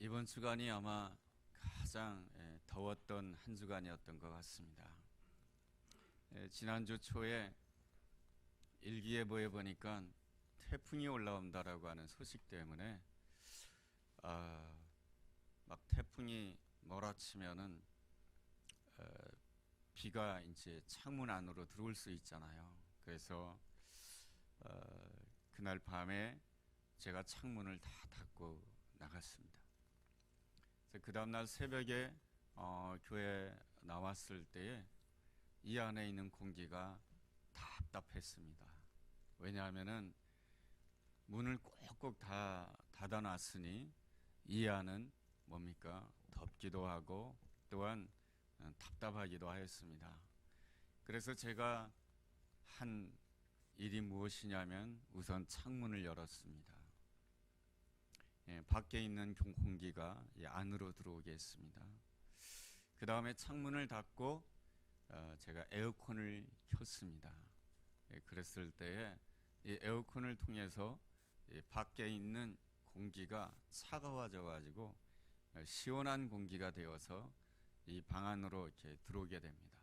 이번 주간이 아마 가장 더웠던 한 주간이었던 것 같습니다. 지난주 초에 일기예보에 보니까 태풍이 올라온다라고 하는 소식 때문에 막 태풍이 몰아치면은 비가 이제 창문 안으로 들어올 수 있잖아요. 그래서 그날 밤에 제가 창문을 다 닫고 나갔습니다. 그 다음날 새벽에 교회 나왔을 때에 이 안에 있는 공기가 답답했습니다. 왜냐하면은 문을 꼭꼭 다 닫아놨으니 이 안은 뭡니까? 덥기도 하고 또한 답답하기도 하였습니다. 그래서 제가 한 일이 무엇이냐면 우선 창문을 열었습니다. 밖에 있는 공기가 안으로 들어오게 했습니다. 그 다음에 창문을 닫고 제가 에어컨을 켰습니다. 그랬을 때에 이 에어컨을 통해서 밖에 있는 공기가 차가워져 가지고 시원한 공기가 되어서 이 방 안으로 이렇게 들어오게 됩니다.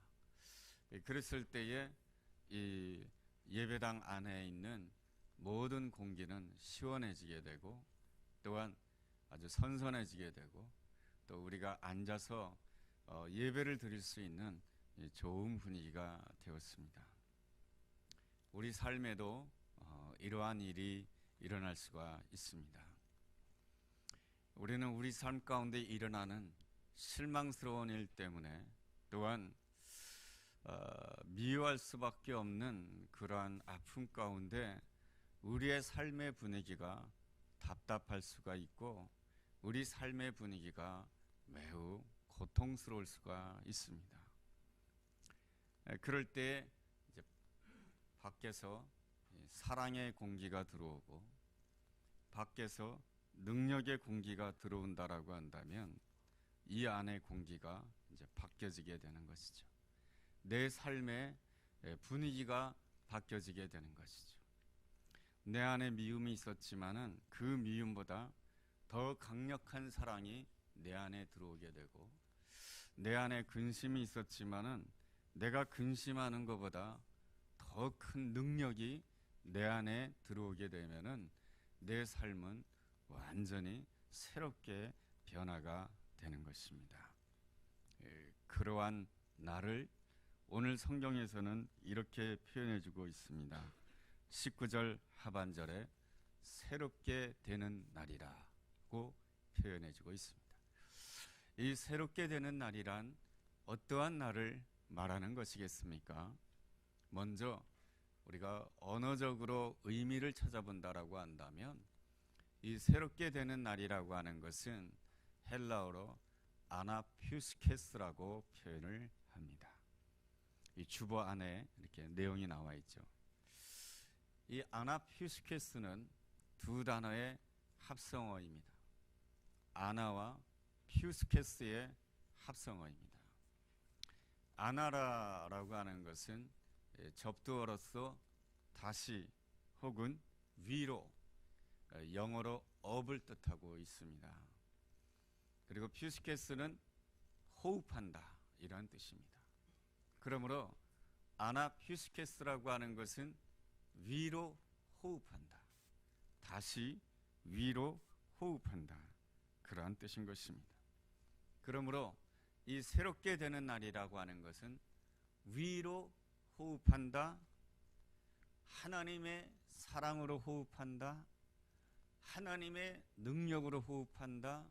그랬을 때에 이 예배당 안에 있는 모든 공기는 시원해지게 되고 또한 아주 선선해지게 되고 또 우리가 앉아서 예배를 드릴 수 있는 좋은 분위기가 되었습니다. 우리 삶에도 이러한 일이 일어날 수가 있습니다. 우리는 우리 삶 가운데 일어나는 실망스러운 일 때문에 또한 미워할 수밖에 없는 그러한 아픔 가운데 우리의 삶의 분위기가 답답할 수가 있고 우리 삶의 분위기가 매우 고통스러울 수가 있습니다. 그럴 때 이제 밖에서 사랑의 공기가 들어오고 밖에서 능력의 공기가 들어온다라고 한다면 이 안의 공기가 이제 바뀌어지게 되는 것이죠. 내 삶의 분위기가 바뀌어지게 되는 것이죠. 내 안에 미움이 있었지만은 그 미움보다 더 강력한 사랑이 내 안에 들어오게 되고 내 안에 근심이 있었지만은 내가 근심하는 것보다 더 큰 능력이 내 안에 들어오게 되면은 내 삶은 완전히 새롭게 변화가 되는 것입니다. 그러한 나를 오늘 성경에서는 이렇게 표현해 주고 있습니다. 19절 하반절에 새롭게 되는 날이라고 표현해 주고 있습니다. 이 새롭게 되는 날이란 어떠한 날을 말하는 것이겠습니까? 먼저 우리가 언어적으로 의미를 찾아본다라고 한다면 이 새롭게 되는 날이라고 하는 것은 헬라어로 아나퓨스케스라고 표현을 합니다. 이 주보 안에 이렇게 내용이 나와 있죠. 이 아나퓨스케스는 두 단어의 합성어입니다. 아나와 퓨스케스의 합성어입니다. 아나라라고 하는 것은 접두어로서 다시 혹은 위로, 영어로 up을 뜻하고 있습니다. 그리고 퓨스케스는 호흡한다 이런 뜻입니다. 그러므로 아나퓨스케스라고 하는 것은 위로 호흡한다, 다시 위로 호흡한다 그러한 뜻인 것입니다. 그러므로 이 새롭게 되는 날이라고 하는 것은 위로 호흡한다, 하나님의 사랑으로 호흡한다, 하나님의 능력으로 호흡한다,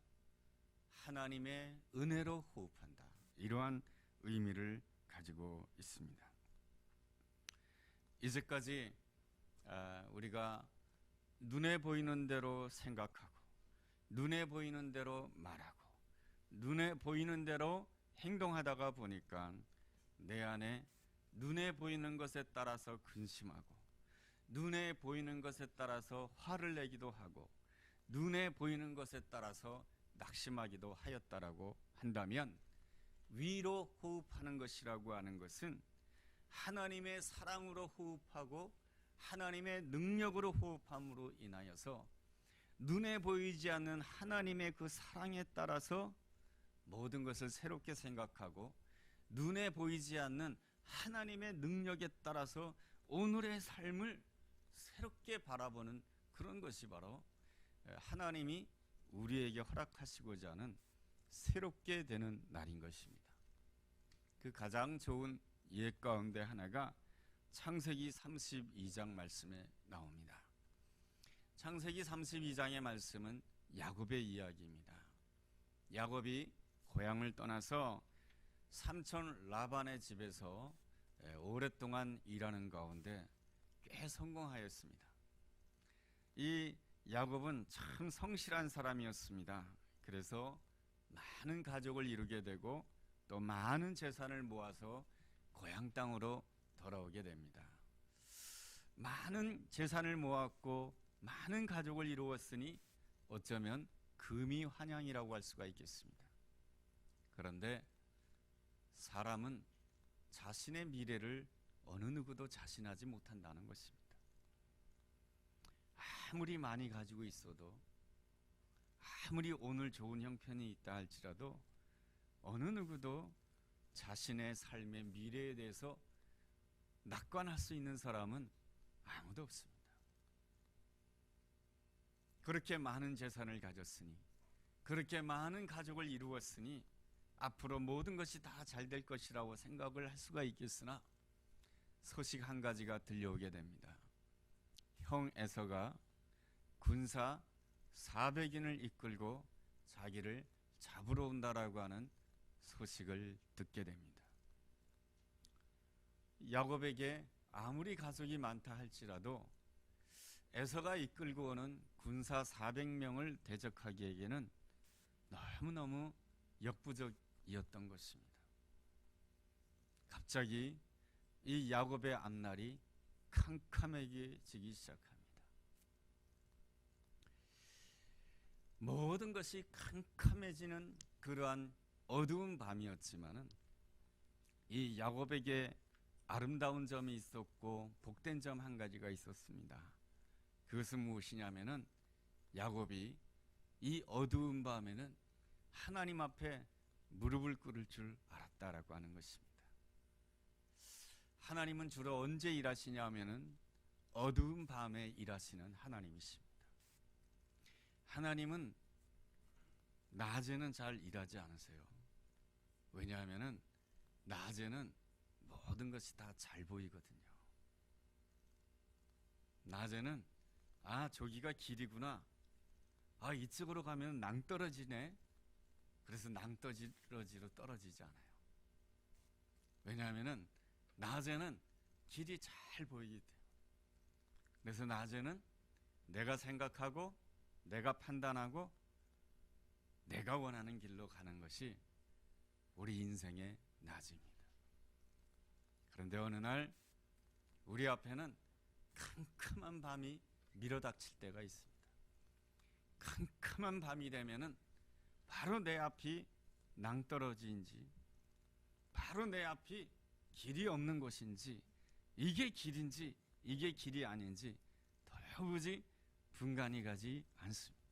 하나님의 은혜로 호흡한다 이러한 의미를 가지고 있습니다. 이제까지 우리가 눈에 보이는 대로 생각하고 눈에 보이는 대로 말하고 눈에 보이는 대로 행동하다가 보니까 내 안에 눈에 보이는 것에 따라서 근심하고 눈에 보이는 것에 따라서 화를 내기도 하고 눈에 보이는 것에 따라서 낙심하기도 하였다라고 한다면 위로 호흡하는 것이라고 하는 것은 하나님의 사랑으로 호흡하고 하나님의 능력으로 호흡함으로 인하여서 눈에 보이지 않는 하나님의 그 사랑에 따라서 모든 것을 새롭게 생각하고 눈에 보이지 않는 하나님의 능력에 따라서 오늘의 삶을 새롭게 바라보는 그런 것이 바로 하나님이 우리에게 허락하시고자 하는 새롭게 되는 날인 것입니다. 그 가장 좋은 예 가운데 하나가 창세기 32장 말씀에 나옵니다. 창세기 32장의 말씀은 야곱의 이야기입니다. 야곱이 고향을 떠나서 삼촌 라반의 집에서 오랫동안 일하는 가운데 꽤 성공하였습니다. 이 야곱은 참 성실한 사람이었습니다. 그래서 많은 가족을 이루게 되고 또 많은 재산을 모아서 고향 땅으로 돌아오게 됩니다. 많은 재산을 모았고 많은 가족을 이루었으니 어쩌면 금이 환향이라고 할 수가 있겠습니다. 그런데 사람은 자신의 미래를 어느 누구도 자신하지 못한다는 것입니다. 아무리 많이 가지고 있어도, 아무리 오늘 좋은 형편이 있다 할지라도 어느 누구도 자신의 삶의 미래에 대해서 낙관할 수 있는 사람은 아무도 없습니다. 그렇게 많은 재산을 가졌으니, 그렇게 많은 가족을 이루었으니 앞으로 모든 것이 다 잘 될 것이라고 생각을 할 수가 있겠으나 소식 한 가지가 들려오게 됩니다. 형 에서가 군사 400인을 이끌고 자기를 잡으러 온다라고 하는 소식을 듣게 됩니다. 야곱에게 아무리 가족이 많다 할지라도 에서가 이끌고 오는 군사 400명을 대적하기에는 너무너무 역부족이었던 것입니다. 갑자기 이 야곱의 앞날이 캄캄해지기 시작합니다. 모든 것이 캄캄해지는 그러한 어두운 밤이었지만은 이 야곱에게 아름다운 점이 있었고 복된 점 한 가지가 있었습니다. 그것은 무엇이냐면은 야곱이 이 어두운 밤에는 하나님 앞에 무릎을 꿇을 줄 알았다라고 하는 것입니다. 하나님은 주로 언제 일하시냐 하면은 어두운 밤에 일하시는 하나님이십니다. 하나님은 낮에는 잘 일하지 않으세요. 왜냐하면은 낮에는 모든 것이 다 잘 보이거든요. 낮에는 저기가 길이구나. 이쪽으로 가면 낭떠러지네. 그래서 낭떠러지로 떨어지지 않아요. 왜냐하면은 낮에는 길이 잘 보이기 때문에. 그래서 낮에는 내가 생각하고 내가 판단하고 내가 원하는 길로 가는 것이 우리 인생의 낮입니다. 그런데 어느 날 우리 앞에는 캄캄한 밤이 밀어닥칠 때가 있습니다. 캄캄한 밤이 되면은 바로 내 앞이 낭떠러지인지, 바로 내 앞이 길이 없는 곳인지, 이게 길인지 이게 길이 아닌지 도무지 분간이 가지 않습니다.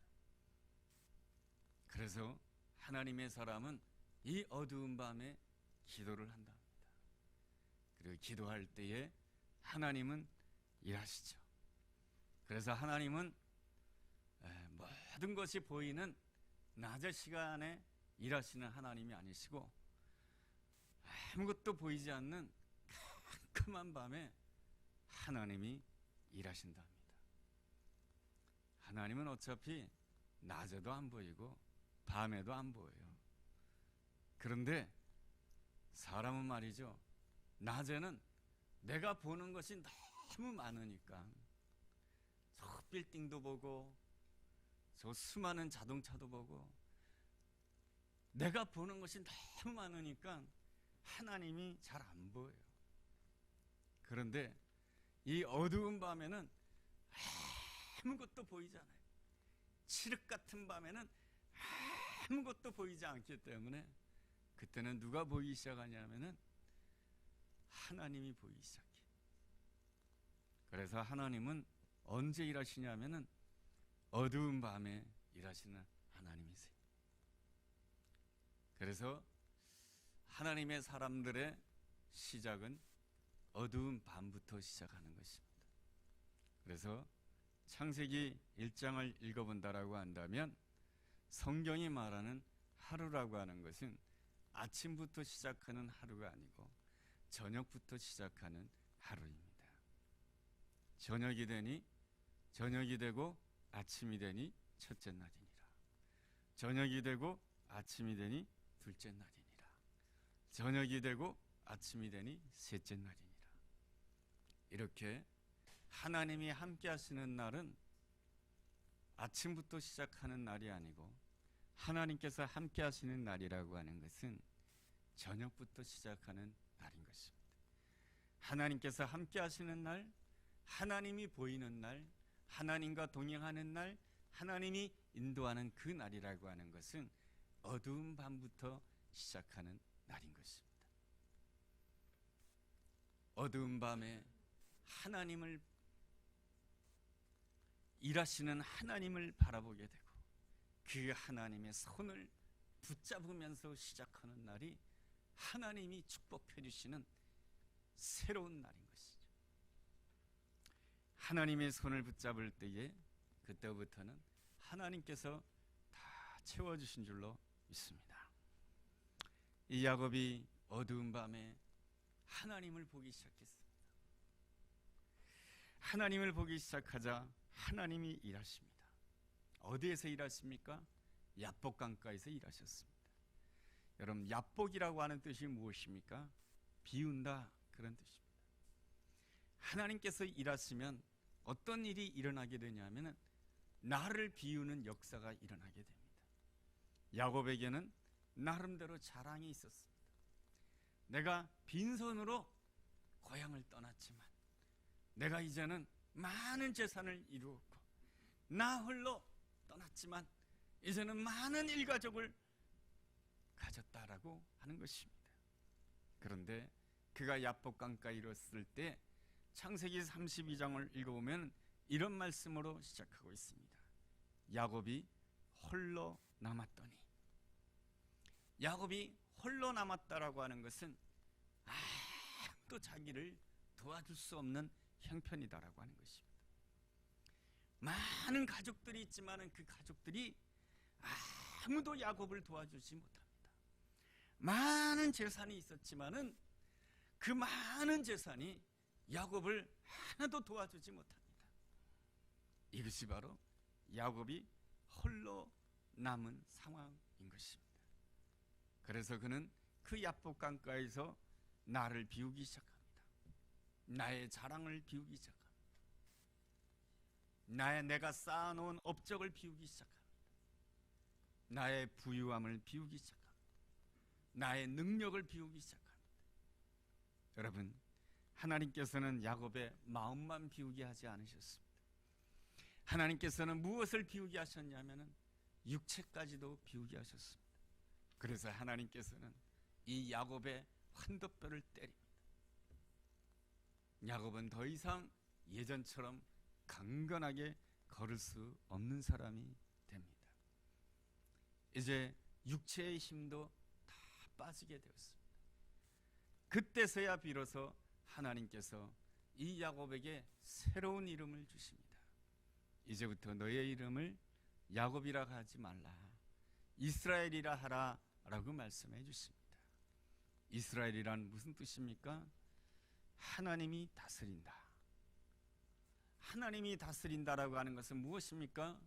그래서 하나님의 사람은 이 어두운 밤에 기도를 한답니다. 그리고 기도할 때에 하나님은 일하시죠. 그래서 하나님은 모든 것이 보이는 낮의 시간에 일하시는 하나님이 아니시고 아무것도 보이지 않는 캄캄한 밤에 하나님이 일하신답니다. 하나님은 어차피 낮에도 안 보이고 밤에도 안 보여요. 그런데 사람은 말이죠, 낮에는 내가 보는 것이 너무 많으니까 저 빌딩도 보고 저 수많은 자동차도 보고 내가 보는 것이 너무 많으니까 하나님이 잘 안 보여요. 그런데 이 어두운 밤에는 아무것도 보이지 않아요. 칠흑 같은 밤에는 아무것도 보이지 않기 때문에 그때는 누가 보이기 시작하냐면은 하나님이 보이기 시작해요. 그래서 하나님은 언제 일하시냐면은 어두운 밤에 일하시는 하나님이세요. 그래서 하나님의 사람들의 시작은 어두운 밤부터 시작하는 것입니다. 그래서 창세기 1장을 읽어본다라고 한다면 성경이 말하는 하루라고 하는 것은 아침부터 시작하는 하루가 아니고 저녁부터 시작하는 하루입니다. 저녁이 되고 아침이 되니 첫째 날이니라. 저녁이 되고 아침이 되니 둘째 날이니라. 저녁이 되고 아침이 되니 셋째 날이니라. 이렇게 하나님이 함께 하시는 날은 아침부터 시작하는 날이 아니고 하나님께서 함께 하시는 날이라고 하는 것은 저녁부터 시작하는 날인 것입니다. 하나님께서 함께 하시는 날, 하나님이 보이는 날, 하나님과 동행하는 날, 하나님이 인도하는 그 날이라고 하는 것은 어두운 밤부터 시작하는 날인 것입니다. 어두운 밤에 하나님을 일하시는 하나님을 바라보게 되고 그 하나님의 손을 붙잡으면서 시작하는 날이 하나님이 축복해 주시는 새로운 날인 것이죠. 하나님의 손을 붙잡을 때에 그때부터는 하나님께서 다 채워주신 줄로 믿습니다. 이 야곱이 어두운 밤에 하나님을 보기 시작했습니다. 하나님을 보기 시작하자 하나님이 일하십니다. 어디에서 일하십니까? 야복 강가에서 일하셨습니다. 여러분, 야복이라고 하는 뜻이 무엇입니까? 비운다, 그런 뜻입니다. 하나님께서 일하시면 어떤 일이 일어나게 되냐면 나를 비우는 역사가 일어나게 됩니다. 야곱에게는 나름대로 자랑이 있었습니다. 내가 빈손으로 고향을 떠났지만 내가 이제는 많은 재산을 이루었고 나 홀로 떠났지만 이제는 많은 일가족을 가졌다라고 하는 것입니다. 그런데 그가 야복 강가에 이르렀을 때 창세기 32장을 읽어보면 이런 말씀으로 시작하고 있습니다. 야곱이 홀로 남았더니, 야곱이 홀로 남았다라고 하는 것은 아무도 자기를 도와줄 수 없는 형편이다라고 하는 것입니다. 많은 가족들이 있지만 그 가족들이 아무도 야곱을 도와주지 못합니다. 많은 재산이 있었지만 그 많은 재산이 야곱을 하나도 도와주지 못합니다. 이것이 바로 야곱이 홀로 남은 상황인 것입니다. 그래서 그는 그 야복 강가에서 나를 비우기 시작합니다. 나의 자랑을 비우기 시작합니다. 내가 쌓아놓은 업적을 비우기 시작합니다. 나의 부유함을 비우기 시작합니다. 나의 능력을 비우기 시작합니다. 여러분, 하나님께서는 야곱의 마음만 비우게 하지 않으셨습니다. 하나님께서는 무엇을 비우게 하셨냐면 육체까지도 비우게 하셨습니다. 그래서 하나님께서는 이 야곱의 환도뼈를 때립니다. 야곱은 더 이상 예전처럼 강건하게 걸을 수 없는 사람이 됩니다. 이제 육체의 힘도 다 빠지게 되었습니다. 그때서야 비로소 하나님께서 이 야곱에게 새로운 이름을 주십니다. 이제부터 너의 이름을 야곱이라 하지 말라, 이스라엘이라 하라 라고 말씀해 주십니다. 이스라엘이란 무슨 뜻입니까? 하나님이 다스린다. 하나님이 다스린다라고 하는 것은 무엇입니까?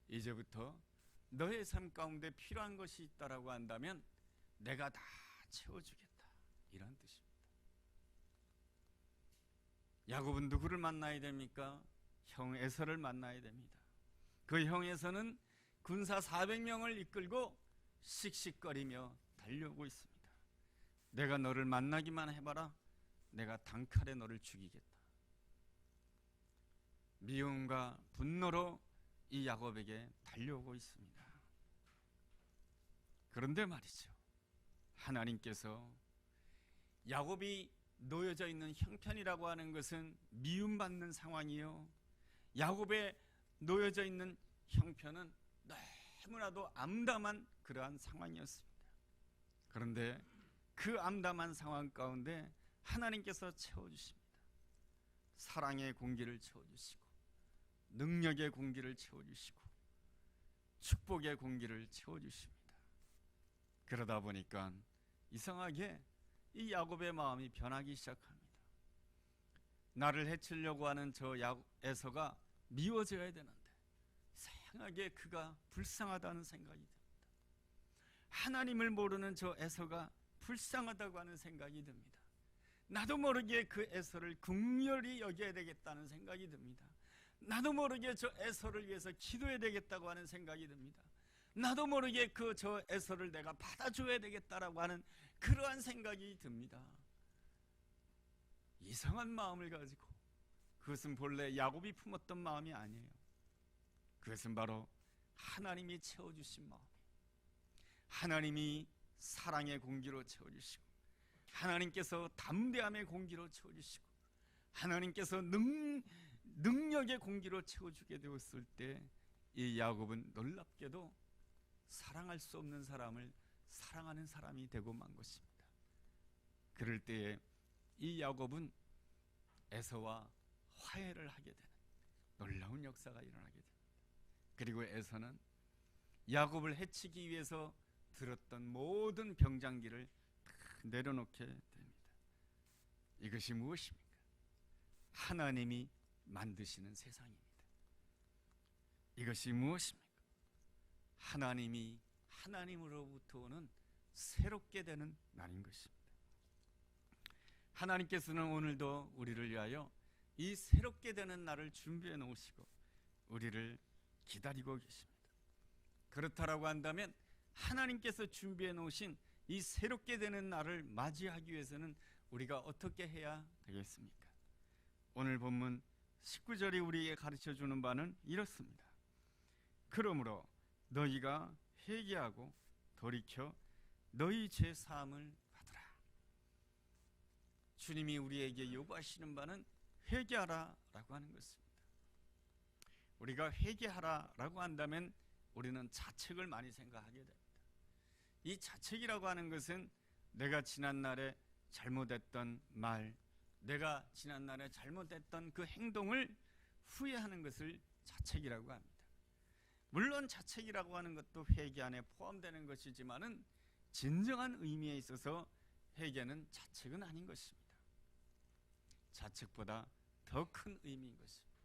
이제부터 너의 삶 가운데 필요한 것이 있다라고 한다면 내가 다 채워주겠다, 이런 뜻입니다. 야곱은 누구를 만나야 됩니까? 형 에서를 만나야 됩니다. 그 형 에서는 군사 400명을 이끌고 씩씩거리며 달려오고 있습니다. 내가 너를 만나기만 해봐라, 내가 단칼에 너를 죽이겠다. 미움과 분노로 이 야곱에게 달려오고 있습니다. 그런데 말이죠, 하나님께서 야곱이 놓여져 있는 형편이라고 하는 것은 미움받는 상황이요, 야곱에 놓여져 있는 형편은 너무나도 암담한 그러한 상황이었습니다. 그런데 그 암담한 상황 가운데 하나님께서 채워주십니다. 사랑의 공기를 채워주시고, 능력의 공기를 채워주시고, 축복의 공기를 채워주십니다. 그러다 보니까 이상하게 이 야곱의 마음이 변하기 시작합니다. 나를 해치려고 하는 저 에서가 미워져야 되는데 이상하게 그가 불쌍하다는 생각이 듭니다. 하나님을 모르는 저 에서가 불쌍하다고 하는 생각이 듭니다. 나도 모르게 그 에서를 긍휼히 여겨야 되겠다는 생각이 듭니다. 나도 모르게 저 에서를 위해서 기도해야 되겠다고 하는 생각이 듭니다. 나도 모르게 저 에서를 내가 받아줘야 되겠다라고 하는 그러한 생각이 듭니다. 이상한 마음을 가지고, 그것은 본래 야곱이 품었던 마음이 아니에요. 그것은 바로 하나님이 채워주신 마음, 하나님이 사랑의 공기로 채워주시고, 하나님께서 담대함의 공기로 채워주시고, 하나님께서 능력의 공기로 채워주게 되었을 때 이 야곱은 놀랍게도 사랑할 수 없는 사람을 사랑하는 사람이 되고 만 것입니다. 그럴 때에 이 야곱은 에서와 화해를 하게 되는 놀라운 역사가 일어나게 됩니다. 그리고 에서는 야곱을 해치기 위해서 들었던 모든 병장기를 내려놓게 됩니다. 이것이 무엇입니까? 하나님이 만드시는 세상입니다. 이것이 무엇입니까? 하나님이 하나님으로부터 오는 새롭게 되는 날인 것입니다. 하나님께서는 오늘도 우리를 위하여 이 새롭게 되는 날을 준비해 놓으시고 우리를 기다리고 계십니다. 그렇다라고 한다면 하나님께서 준비해 놓으신 이 새롭게 되는 날을 맞이하기 위해서는 우리가 어떻게 해야 되겠습니까? 오늘 본문 19절이 우리에게 가르쳐주는 바는 이렇습니다. 그러므로 너희가 회개하고 돌이켜 너희 죄 사함을 받으라. 주님이 우리에게 요구하시는 바는 회개하라 라고 하는 것입니다. 우리가 회개하라 라고 한다면 우리는 자책을 많이 생각하게 됩니다. 이 자책이라고 하는 것은 내가 지난날에 잘못했던 말, 내가 지난날에 잘못했던 그 행동을 후회하는 것을 자책이라고 합니다. 물론 자책이라고 하는 것도 회개 안에 포함되는 것이지만은 진정한 의미에 있어서 회개는 자책은 아닌 것입니다. 자책보다 더 큰 의미인 것입니다.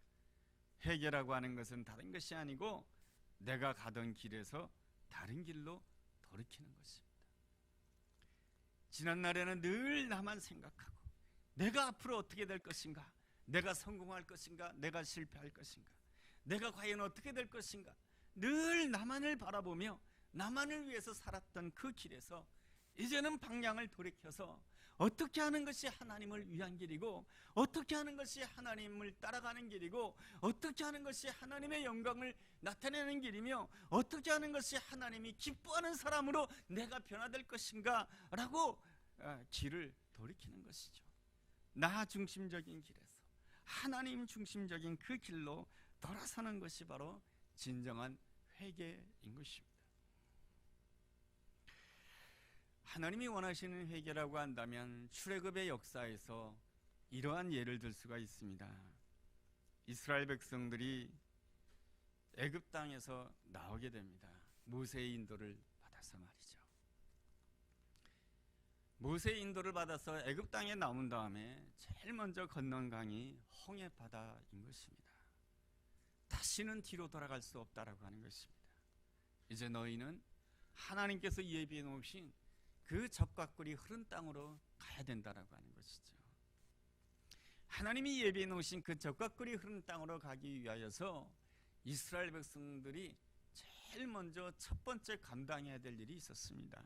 회개라고 하는 것은 다른 것이 아니고 내가 가던 길에서 다른 길로 돌이키는 것입니다. 지난날에는 늘 나만 생각하고 내가 앞으로 어떻게 될 것인가, 내가 성공할 것인가, 내가 실패할 것인가, 내가 과연 어떻게 될 것인가, 늘 나만을 바라보며 나만을 위해서 살았던 그 길에서 이제는 방향을 돌이켜서 어떻게 하는 것이 하나님을 위한 길이고, 어떻게 하는 것이 하나님을 따라가는 길이고, 어떻게 하는 것이 하나님의 영광을 나타내는 길이며, 어떻게 하는 것이 하나님이 기뻐하는 사람으로 내가 변화될 것인가 라고 길을 돌이키는 것이죠. 나 중심적인 길에서 하나님 중심적인 그 길로 돌아서는 것이 바로 진정한 회개인 것입니다. 하나님이 원하시는 회개라고 한다면 출애굽의 역사에서 이러한 예를 들 수가 있습니다. 이스라엘 백성들이 애굽 땅에서 나오게 됩니다. 모세의 인도를 받아서 말이죠. 모세의 인도를 받아서 애굽 땅에 나온 다음에 제일 먼저 건넌 강이 홍해 바다인 것입니다. 다시는 뒤로 돌아갈 수 없다라고 하는 것입니다. 이제 너희는 하나님께서 예비해 놓으신 그 젖과 꿀이 흐른 땅으로 가야 된다라고 하는 것이죠. 하나님이 예비해 놓으신 그 젖과 꿀이 흐른 땅으로 가기 위하여서 이스라엘 백성들이 제일 먼저 첫 번째 감당해야 될 일이 있었습니다.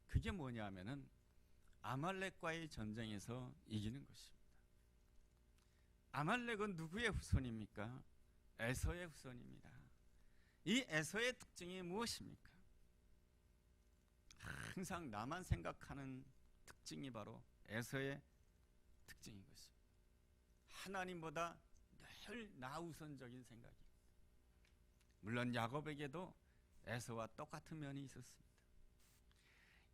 그게 뭐냐 하면은 아말렉과의 전쟁에서 이기는 것입니다. 아말렉은 누구의 후손입니까? 에서의 후손입니다. 이 에서의 특징이 무엇입니까? 항상 나만 생각하는 특징이 바로 에서의 특징인 것입니다. 하나님보다 늘 나 우선적인 생각입니다. 물론 야곱에게도 에서와 똑같은 면이 있었습니다.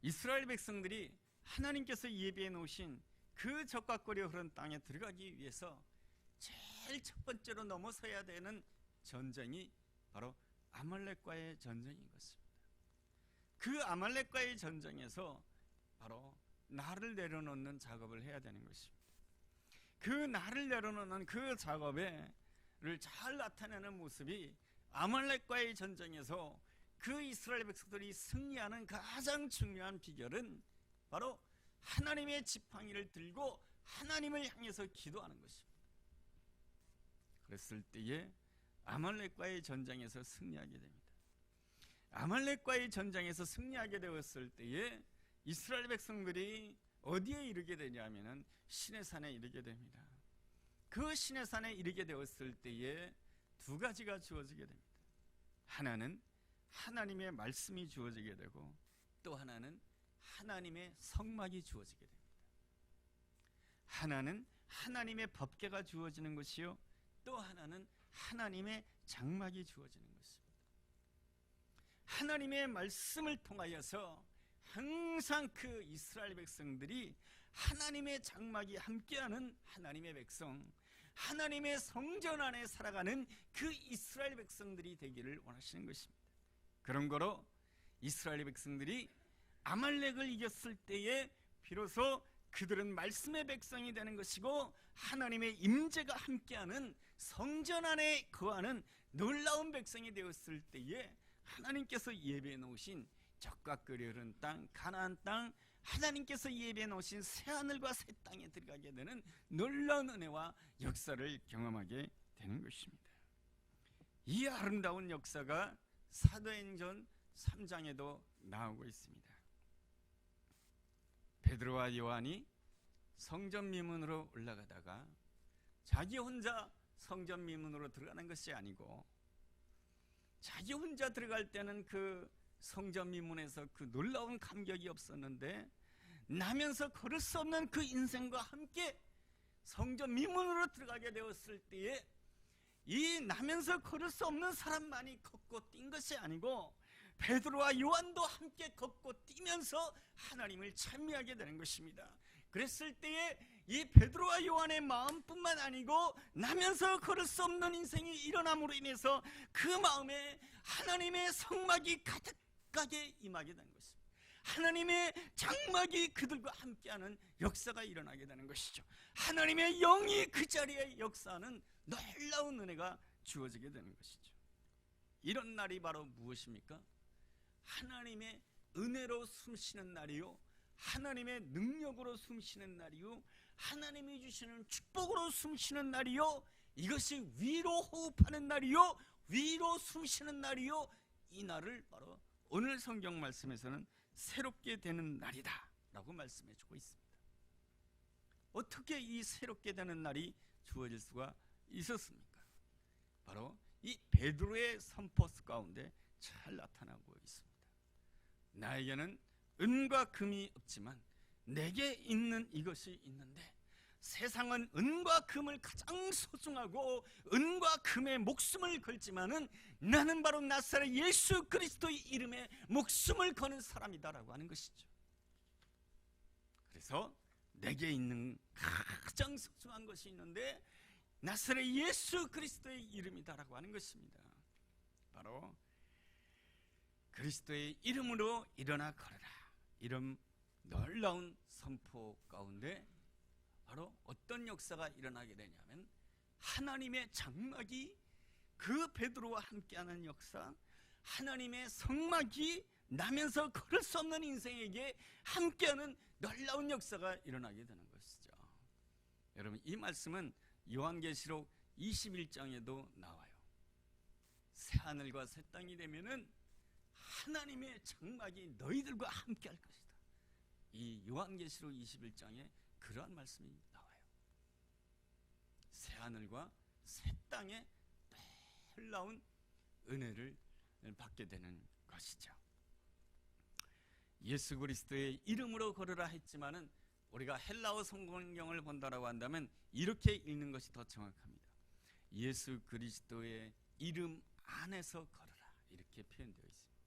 이스라엘 백성들이 하나님께서 예비해 놓으신 그 적과 꿀이 흐른 땅에 들어가기 위해서 제일 첫 번째로 넘어서야 되는 전쟁이 바로 아말렉과의 전쟁인 것입니다. 그 아말렉과의 전쟁에서 바로 나를 내려놓는 작업을 해야 되는 것입니다. 그 나를 내려놓는 그 작업을 잘 나타내는 모습이 아말렉과의 전쟁에서 그 이스라엘 백성들이 승리하는 가장 중요한 비결은 바로 하나님의 지팡이를 들고 하나님을 향해서 기도하는 것입니다. 그랬을 때에 아말렉과의 전쟁에서 승리하게 됩니다. 아말렉과의 전쟁에서 승리하게 되었을 때에 이스라엘 백성들이 어디에 이르게 되냐면은 시내산에 이르게 됩니다. 그 시내산에 이르게 되었을 때에 두 가지가 주어지게 됩니다. 하나는 하나님의 말씀이 주어지게 되고 또 하나는 하나님의 성막이 주어지게 됩니다. 하나는 하나님의 법궤가 주어지는 것이요, 또 하나는 하나님의 장막이 주어지는 것입니다. 하나님의 말씀을 통하여서 항상 그 이스라엘 백성들이 하나님의 장막이 함께하는 하나님의 백성, 하나님의 성전 안에 살아가는 그 이스라엘 백성들이 되기를 원하시는 것입니다. 그런 거로 이스라엘 백성들이 아말렉을 이겼을 때에 비로소 그들은 말씀의 백성이 되는 것이고 하나님의 임재가 함께하는 성전 안에 거하는 놀라운 백성이 되었을 때에 하나님께서 예배해 놓으신 적과 꿀이 흐른 땅, 가나안 땅, 하나님께서 예배해 놓으신 새하늘과 새 땅에 들어가게 되는 놀라운 은혜와 역사를 경험하게 되는 것입니다. 이 아름다운 역사가 사도행전 3장에도 나오고 있습니다. 베드로와 요한이 성전 미문으로 올라가다가 자기 혼자 성전 미문으로 들어가는 것이 아니고 자기 혼자 들어갈 때는 그 성전 미문에서 그 놀라운 감격이 없었는데 나면서 걸을 수 없는 그 인생과 함께 성전 미문으로 들어가게 되었을 때에 이 나면서 걸을 수 없는 사람만이 걷고 뛴 것이 아니고 베드로와 요한도 함께 걷고 뛰면서 하나님을 찬미하게 되는 것입니다. 그랬을 때에 이 베드로와 요한의 마음뿐만 아니고 나면서 걸을 수 없는 인생이 일어남으로 인해서 그 마음에 하나님의 성막이 가득하게 임하게 되는 것입니다. 하나님의 장막이 그들과 함께하는 역사가 일어나게 되는 것이죠. 하나님의 영이 그 자리에 역사하는 놀라운 은혜가 주어지게 되는 것이죠. 이런 날이 바로 무엇입니까? 하나님의 은혜로 숨쉬는 날이요, 하나님의 능력으로 숨쉬는 날이요, 하나님이 주시는 축복으로 숨쉬는 날이요, 이것이 위로 호흡하는 날이요, 위로 숨쉬는 날이요, 이 날을 바로 오늘 성경 말씀에서는 새롭게 되는 날이다 라고 말씀해 주고 있습니다. 어떻게 이 새롭게 되는 날이 주어질 수가 있었습니까? 바로 이 베드로의 선포스 가운데 잘 나타나고 있습니다. 나에게는 은과 금이 없지만 내게 있는 이것이 있는데, 세상은 은과 금을 가장 소중하고 은과 금에 목숨을 걸지만은 나는 바로 나사렛 예수 그리스도의 이름에 목숨을 거는 사람이다라고 하는 것이죠. 그래서 내게 있는 가장 소중한 것이 있는데 나사렛 예수 그리스도의 이름이다라고 하는 것입니다. 바로 그리스도의 이름으로 일어나 걸어라, 이런 놀라운 선포 가운데 바로 어떤 역사가 일어나게 되냐면 하나님의 장막이 그 베드로와 함께하는 역사, 하나님의 성막이 나면서 걸을 수 없는 인생에게 함께하는 놀라운 역사가 일어나게 되는 것이죠. 여러분, 이 말씀은 요한계시록 21장에도 나와요. 새하늘과 새 땅이 되면은 하나님의 장막이 너희들과 함께할 것이다. 이 요한계시록 21장에 그러한 말씀이 나와요. 새하늘과 새 땅에 놀라운 은혜를 받게 되는 것이죠. 예수 그리스도의 이름으로 걸으라 했지만은 우리가 헬라어 성경을 본다라고 한다면 이렇게 읽는 것이 더 정확합니다. 예수 그리스도의 이름 안에서 걸으라 이렇게 표현되어 있습니다.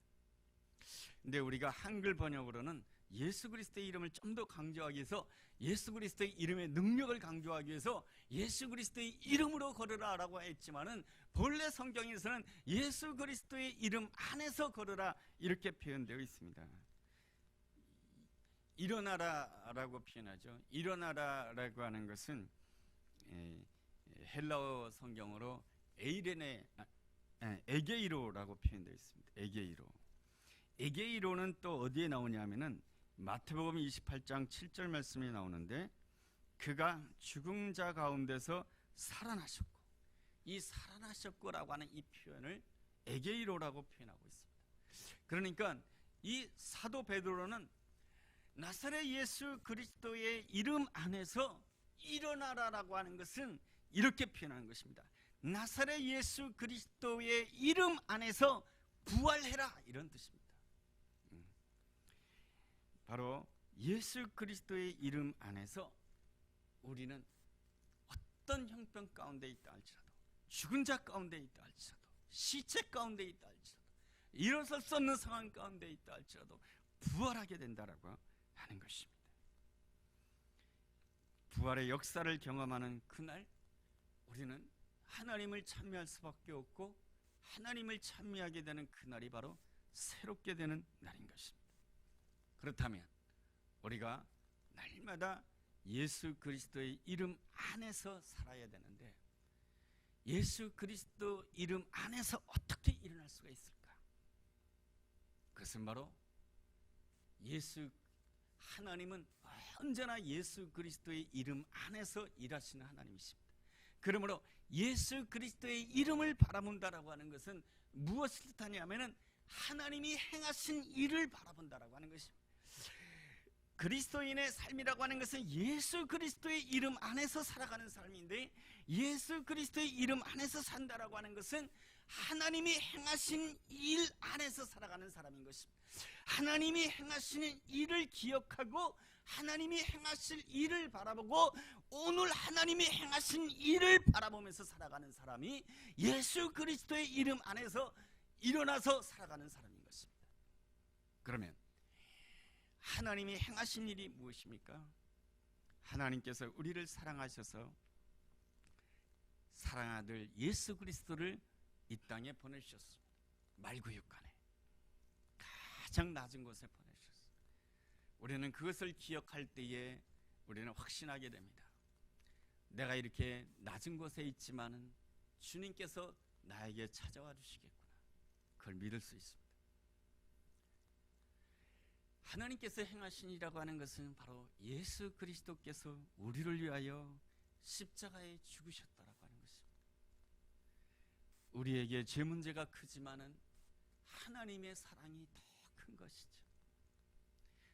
근데 우리가 한글 번역으로는 예수 그리스도의 이름을 좀 더 강조하기 위해서 예수 그리스도의 이름의 능력을 강조하기 위해서 예수 그리스도의 이름으로 걸으라 라고 했지만은 본래 성경에서는 예수 그리스도의 이름 안에서 걸으라 이렇게 표현되어 있습니다. 일어나라라고 표현하죠. 일어나라라고 하는 것은 헬라어 성경으로 에게이로라고 표현되어 있습니다. 에게이로는 또 어디에 나오냐면은 마태복음 28장 7절 말씀이 나오는데 그가 죽은 자 가운데서 살아나셨고, 이 살아나셨고라고 하는 이 표현을 에게이로라고 표현하고 있습니다. 그러니까 이 사도 베드로는 나사렛 예수 그리스도의 이름 안에서 일어나라라고 하는 것은 이렇게 표현하는 것입니다. 나사렛 예수 그리스도의 이름 안에서 부활해라 이런 뜻입니다. 바로 예수 그리스도의 이름 안에서 우리는 어떤 형편 가운데 있다 할지라도, 죽은 자 가운데 있다 할지라도, 시체 가운데 있다 할지라도, 일어설 수 없는 상황 가운데 있다 할지라도 부활하게 된다라고 하는 것입니다. 부활의 역사를 경험하는 그날 우리는 하나님을 찬미할 수밖에 없고, 하나님을 찬미하게 되는 그날이 바로 새롭게 되는 날인 것입니다. 그렇다면 우리가 날마다 예수 그리스도의 이름 안에서 살아야 되는데, 예수 그리스도 이름 안에서 어떻게 일어날 수가 있을까? 그것은 바로 하나님은 언제나 예수 그리스도의 이름 안에서 일하시는 하나님이십니다. 그러므로 예수 그리스도의 이름을 바라본다라고 하는 것은 무엇을 뜻하냐면은 하나님이 행하신 일을 바라본다라고 하는 것입니다. 그리스도인의 삶이라고 하는 것은 예수 그리스도의 이름 안에서 살아가는 삶인데, 예수 그리스도의 이름 안에서 산다라고 하는 것은 하나님이 행하신 일 안에서 살아가는 사람인 것입니다. 하나님이 행하시는 일을 기억하고 하나님이 행하실 일을 바라보고 오늘 하나님이 행하신 일을 바라보면서 살아가는 사람이 예수 그리스도의 이름 안에서 일어나서 살아가는 사람인 것입니다. 그러면 하나님이 행하신 일이 무엇입니까? 하나님께서 우리를 사랑하셔서 사랑아들 예수 그리스도를 이 땅에 보내주셨습니다. 말구육간에 가장 낮은 곳에 보내주셨습니다. 우리는 그것을 기억할 때에 우리는 확신하게 됩니다. 내가 이렇게 낮은 곳에 있지만은 주님께서 나에게 찾아와 주시겠구나. 그걸 믿을 수 있습니다. 하나님께서 행하신 일이라고 하는 것은 바로 예수 그리스도께서 우리를 위하여 십자가에 죽으셨다라고 하는 것입니다. 우리에게 죄 문제가 크지만은 하나님의 사랑이 더 큰 것이죠.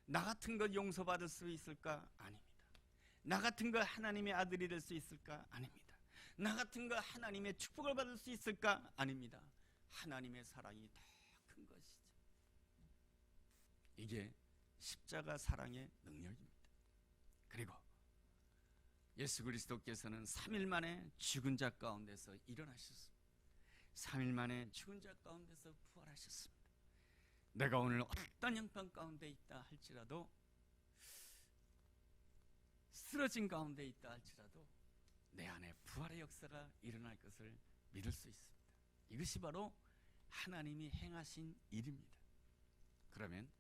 나 같은 것 용서받을 수 있을까? 아닙니다. 나 같은 것 하나님의 아들이 될 수 있을까? 아닙니다. 나 같은 것 하나님의 축복을 받을 수 있을까? 아닙니다. 하나님의 사랑이 더 큰 것이죠. 이게 십자가 사랑의 능력입니다. 그리고 예수 그리스도께서는 3일 만에 죽은 자 가운데서 일어나셨습니다. 3일 만에 죽은 자 가운데서 부활하셨습니다. 내가 오늘 어떤 형편 가운데 있다 할지라도, 쓰러진 가운데 있다 할지라도 내 안에 부활의 역사가 일어날 것을 믿을 수 있습니다. 이것이 바로 하나님이 행하신 일입니다. 그러면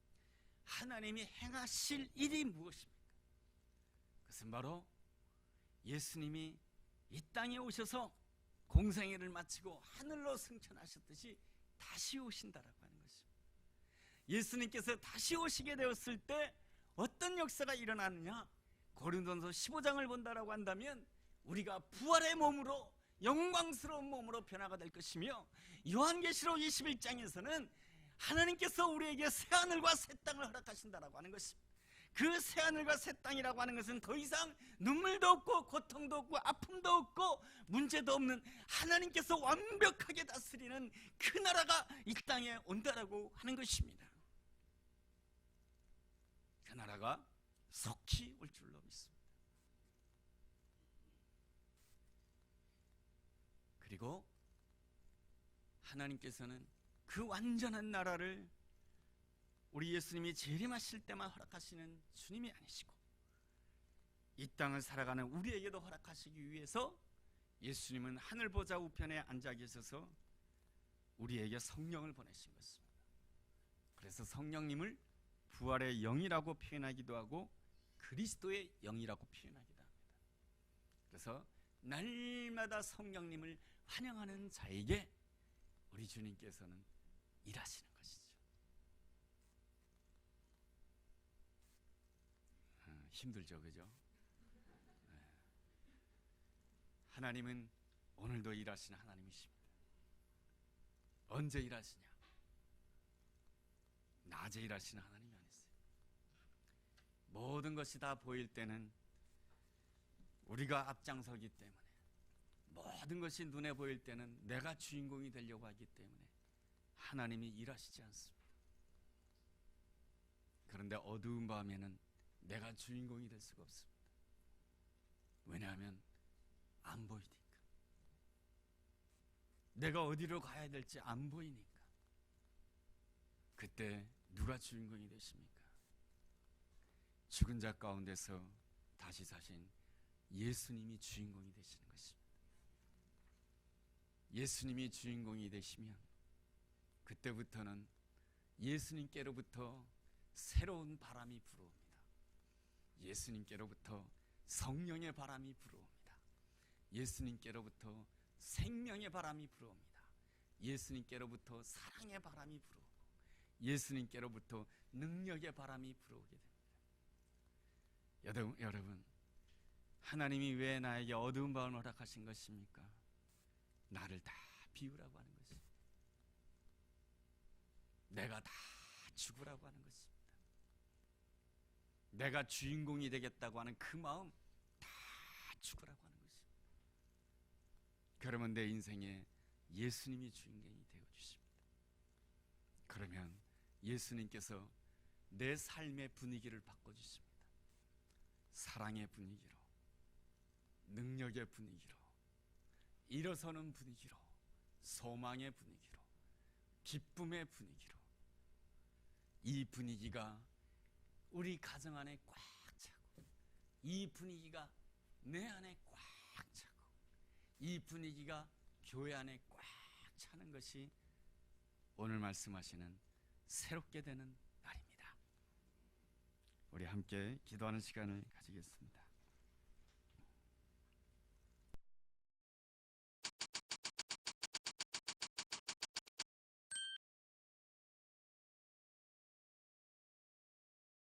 하나님이 행하실 일이 무엇입니까? 그것은 바로 예수님이 이 땅에 오셔서 공생애를 마치고 하늘로 승천하셨듯이 다시 오신다라고 하는 것입니다. 예수님께서 다시 오시게 되었을 때 어떤 역사가 일어나느냐? 고린도전서 15장을 본다라고 한다면 우리가 부활의 몸으로, 영광스러운 몸으로 변화가 될 것이며, 요한계시록 21장에서는 하나님께서 우리에게 새하늘과 새 땅을 허락하신다라고 하는 것입니다. 그 새하늘과 새 땅이라고 하는 것은 더 이상 눈물도 없고 고통도 없고 아픔도 없고 문제도 없는 하나님께서 완벽하게 다스리는 그 나라가 이 땅에 온다라고 하는 것입니다. 그 나라가 속히 올 줄로 믿습니다. 그리고 하나님께서는 그 완전한 나라를 우리 예수님이 재림하실 때만 허락하시는 주님이 아니시고 이 땅을 살아가는 우리에게도 허락하시기 위해서 예수님은 하늘 보좌 우편에 앉아 계셔서 우리에게 성령을 보내신 것입니다. 그래서 성령님을 부활의 영이라고 표현하기도 하고 그리스도의 영이라고 표현하기도 합니다. 그래서 날마다 성령님을 환영하는 자에게 우리 주님께서는 일하시는 것이죠. 힘들죠, 그죠? 하나님은 오늘도 일하시는 하나님이십니다. 언제 일하시냐? 낮에 일하시는 하나님이 아니세요. 모든 것이 다 보일 때는 우리가 앞장서기 때문에, 모든 것이 눈에 보일 때는 내가 주인공이 되려고 하기 때문에 하나님이 일하시지 않습니다. 그런데 어두운 밤에는 내가 주인공이 될 수가 없습니다. 왜냐하면 안 보이니까. 내가 어디로 가야 될지 안 보이니까. 그때 누가 주인공이 되십니까? 죽은 자 가운데서 다시 사신 예수님이 주인공이 되시는 것입니다. 예수님이 주인공이 되시면 그때부터는 예수님께로부터 새로운 바람이 불어옵니다. 예수님께로부터 성령의 바람이 불어옵니다. 예수님께로부터 생명의 바람이 불어옵니다. 예수님께로부터 사랑의 바람이 불어오고 예수님께로부터 능력의 바람이 불어오게 됩니다. 여러분, 하나님이 왜 나에게 어두운 밤을 허락하신 것입니까? 나를 다 비우라고 하는 것입니다. 내가 다 죽으라고 하는 것입니다. 내가 주인공이 되겠다고 하는 그 마음 다 죽으라고 하는 것입니다. 그러면 내 인생에 예수님이 주인공이 되어주십니다. 그러면 예수님께서 내 삶의 분위기를 바꿔주십니다. 사랑의 분위기로, 능력의 분위기로, 일어서는 분위기로, 소망의 분위기로, 기쁨의 분위기로. 이 분위기가 우리 가정 안에 꽉 차고, 이 분위기가 내 안에 꽉 차고, 이 분위기가 교회 안에 꽉 차는 것이 오늘 말씀하시는 새롭게 되는 날입니다. 우리 함께 기도하는 시간을 가지겠습니다.